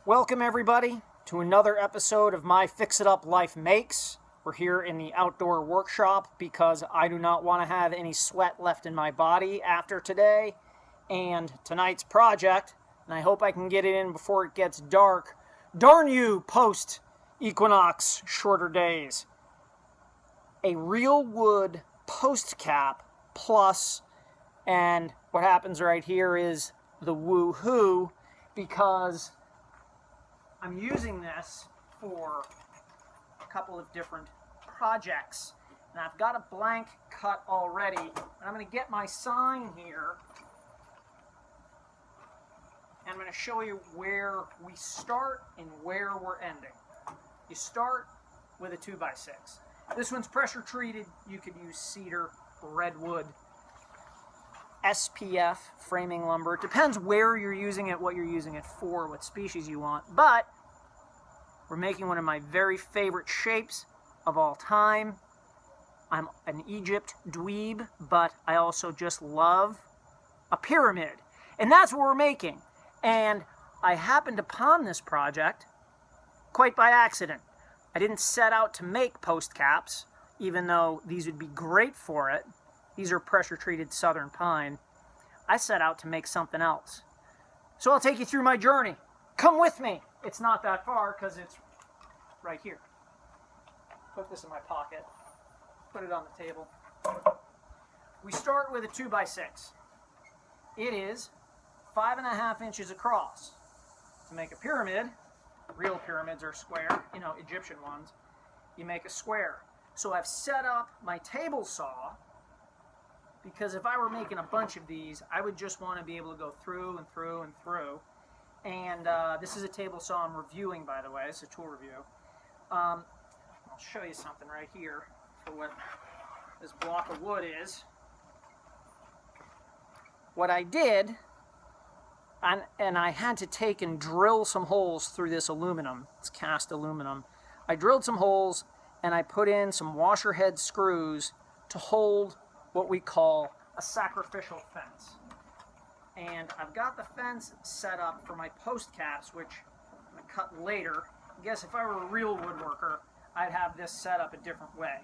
Welcome everybody to another episode of My Fix It Up Life Makes. We're here in the outdoor workshop because I do not want to have any sweat left in my body after today and tonight's project, and I hope I can get it in before it gets dark. Darn you, post-equinox shorter days. A real wood post cap plus, and what happens right here is the woo-hoo, because I'm using this for a couple of different projects. And I've got a blank cut already. And I'm going to get my sign here. And I'm going to show you where we start and where we're ending. You start with a 2x6. This one's pressure treated. You could use cedar, redwood, SPF framing lumber. It depends where you're using it, what you're using it for, what species you want. But we're making one of my very favorite shapes of all time. I'm an Egypt dweeb, but I also just love a pyramid. And that's what we're making. And I happened upon this project quite by accident. I didn't set out to make post caps, even though these would be great for it. These are pressure-treated southern pine. I set out to make something else. So I'll take you through my journey. Come with me. It's not that far because it's right here. Put this in my pocket. Put it on the table. We start with a 2x6. It is 5.5 inches across. To make a pyramid, real pyramids are square, Egyptian ones, you make a square. So I've set up my table saw, because if I were making a bunch of these, I would just want to be able to go through and through and through. And this is a table saw I'm reviewing, by the way. It's a tool review. I'll show you something right here for what this block of wood is. What I did, and I had to take and drill some holes through this aluminum. It's cast aluminum. I drilled some holes, and I put in some washer head screws to hold what we call a sacrificial fence. And I've got the fence set up for my post caps, which I'm going to cut later. I guess if I were a real woodworker, I'd have this set up a different way.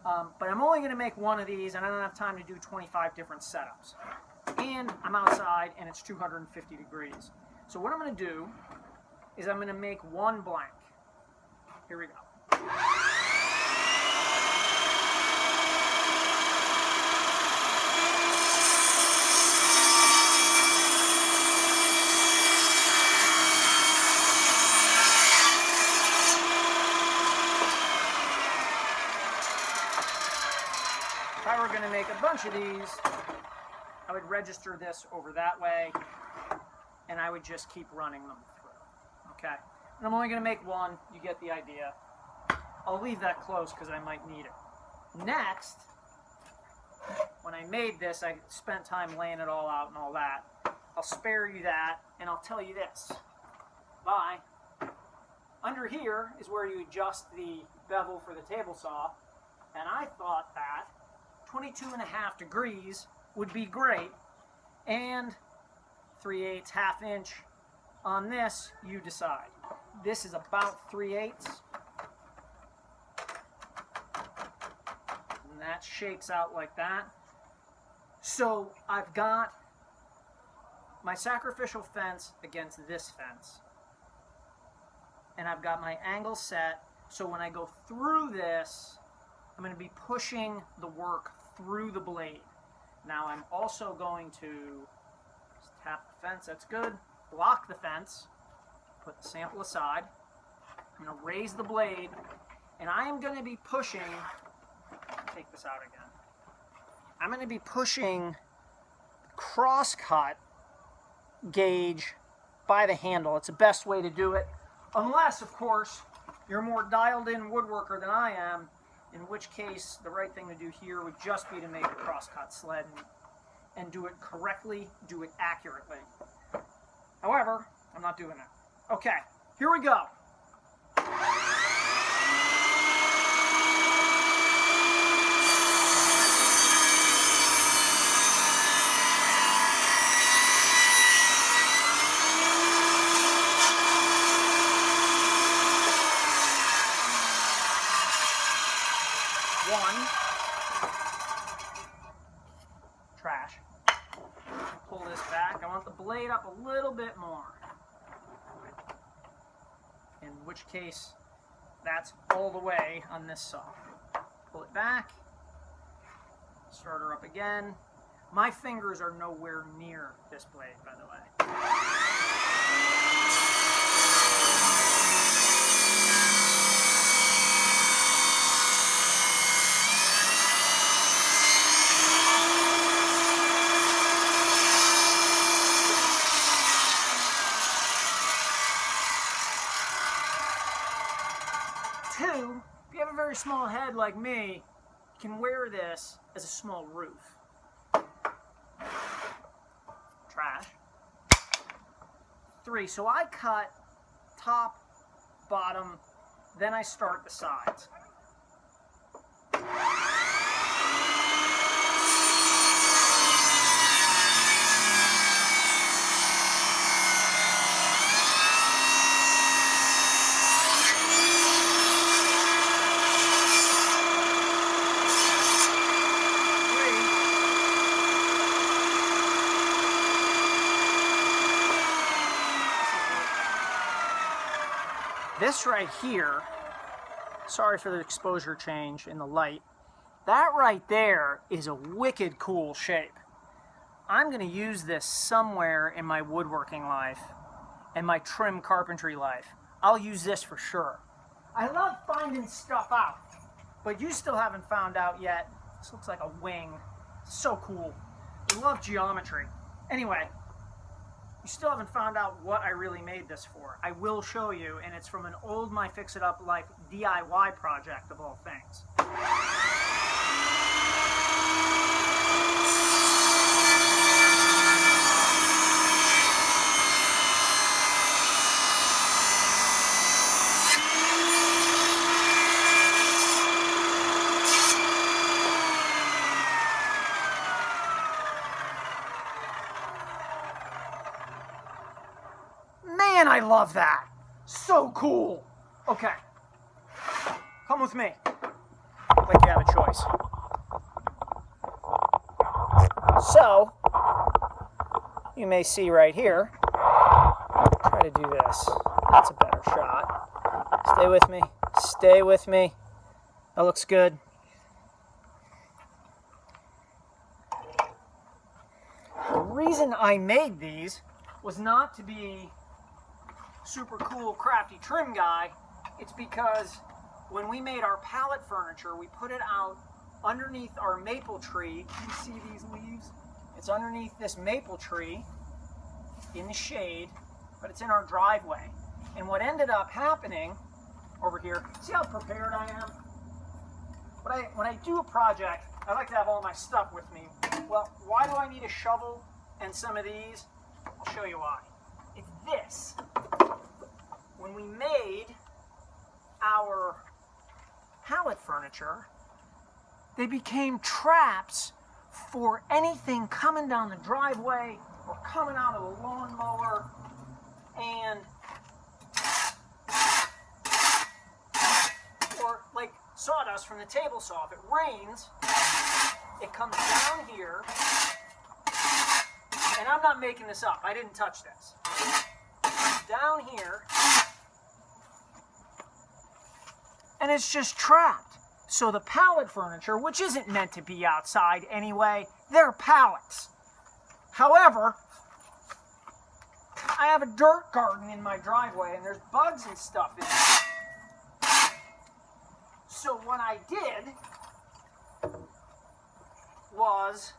But I'm only going to make one of these, and I don't have time to do 25 different setups. And I'm outside, and it's 250 degrees. So what I'm going to do is I'm going to make one blank. Here we go. If I were going to make a bunch of these, I would register this over that way, and I would just keep running them through. Okay? And I'm only going to make one. You get the idea. I'll leave that close because I might need it. Next, when I made this, I spent time laying it all out and all that. I'll spare you that, and I'll tell you this. Bye. Under here is where you adjust the bevel for the table saw, and I thought that 22.5 degrees would be great, and 3/8, half inch on this, you decide. This is about 3/8, and that shakes out like that. So I've got my sacrificial fence against this fence, and I've got my angle set, so when I go through this, I'm going to be pushing the work through the blade. Now I'm also going to just tap the fence, that's good, block the fence, put the sample aside, I'm going to raise the blade, and I am going to be pushing, take this out again, I'm going to be pushing crosscut gauge by the handle. It's the best way to do it, unless, of course, you're a more dialed-in woodworker than I am, in which case the right thing to do here would just be to make a crosscut sled and do it correctly, do it accurately. However, I'm not doing that. Okay, here we go. the blade up a little bit more. In which case, that's all the way on this saw. Pull it back, start her up again. My fingers are nowhere near this blade, by the way. Two, if you have a very small head like me, you can wear this as a small roof. Trash. Three, so I cut top, bottom, then I start the sides. This right here, sorry for the exposure change in the light, that right there is a wicked cool shape. I'm going to use this somewhere in my woodworking life and my trim carpentry life. I'll use this for sure. I love finding stuff out, but you still haven't found out yet. This looks like a wing. So cool. I love geometry. Anyway, you still haven't found out what I really made this for. I will show you, and it's from an old My Fix It Up Life DIY project of all things. Man, I love that. So cool. Okay. Come with me. Like you have a choice. So, you may see right here. Try to do this. That's a better shot. Stay with me. Stay with me. That looks good. The reason I made these was not to be super cool, crafty trim guy. It's because when we made our pallet furniture, we put it out underneath our maple tree. You see these leaves? It's underneath this maple tree in the shade, but it's in our driveway. And what ended up happening over here, see how prepared I am? When I do a project, I like to have all my stuff with me. Well, why do I need a shovel and some of these? I'll show you why. It's this. When we made our pallet furniture, they became traps for anything coming down the driveway or coming out of the lawnmower, and or like sawdust from the table saw. If it rains, it comes down here, and I'm not making this up. I didn't touch this. Down here, and it's just trapped. So the pallet furniture, which isn't meant to be outside anyway, they're pallets. However, I have a dirt garden in my driveway and there's bugs and stuff in it. So what I did was,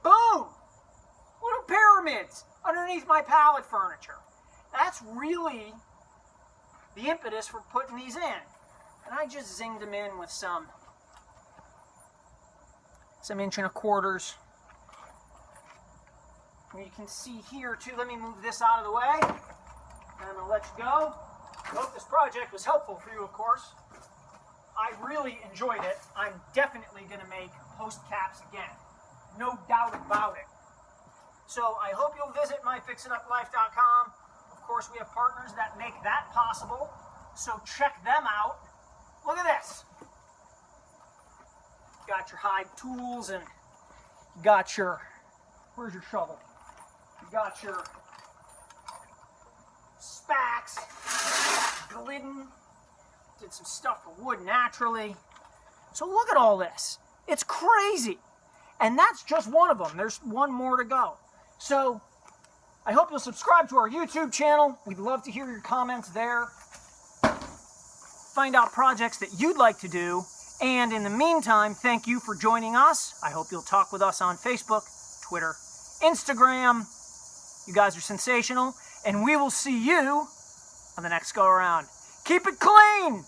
boom! Little pyramids underneath my pallet furniture. That's really the impetus for putting these in. And I just zinged them in with some 1 1/4 inch. And you can see here too, let me move this out of the way. And I'm gonna let you go. I hope this project was helpful for you, of course. I really enjoyed it. I'm definitely gonna make post caps again. No doubt about it. So I hope you'll visit myfixituplife.com. Of course, we have partners that make that possible. So check them out. Look at this. Got your hide tools and got your, where's your shovel? You got your Spax, Glidden, did some stuff for wood naturally. So look at all this. It's crazy. And that's just one of them. There's one more to go. So I hope you'll subscribe to our YouTube channel. We'd love to hear your comments there. Find out projects that you'd like to do. And in the meantime, thank you for joining us. I hope you'll talk with us on Facebook, Twitter, Instagram. You guys are sensational. And we will see you on the next go around. Keep it clean!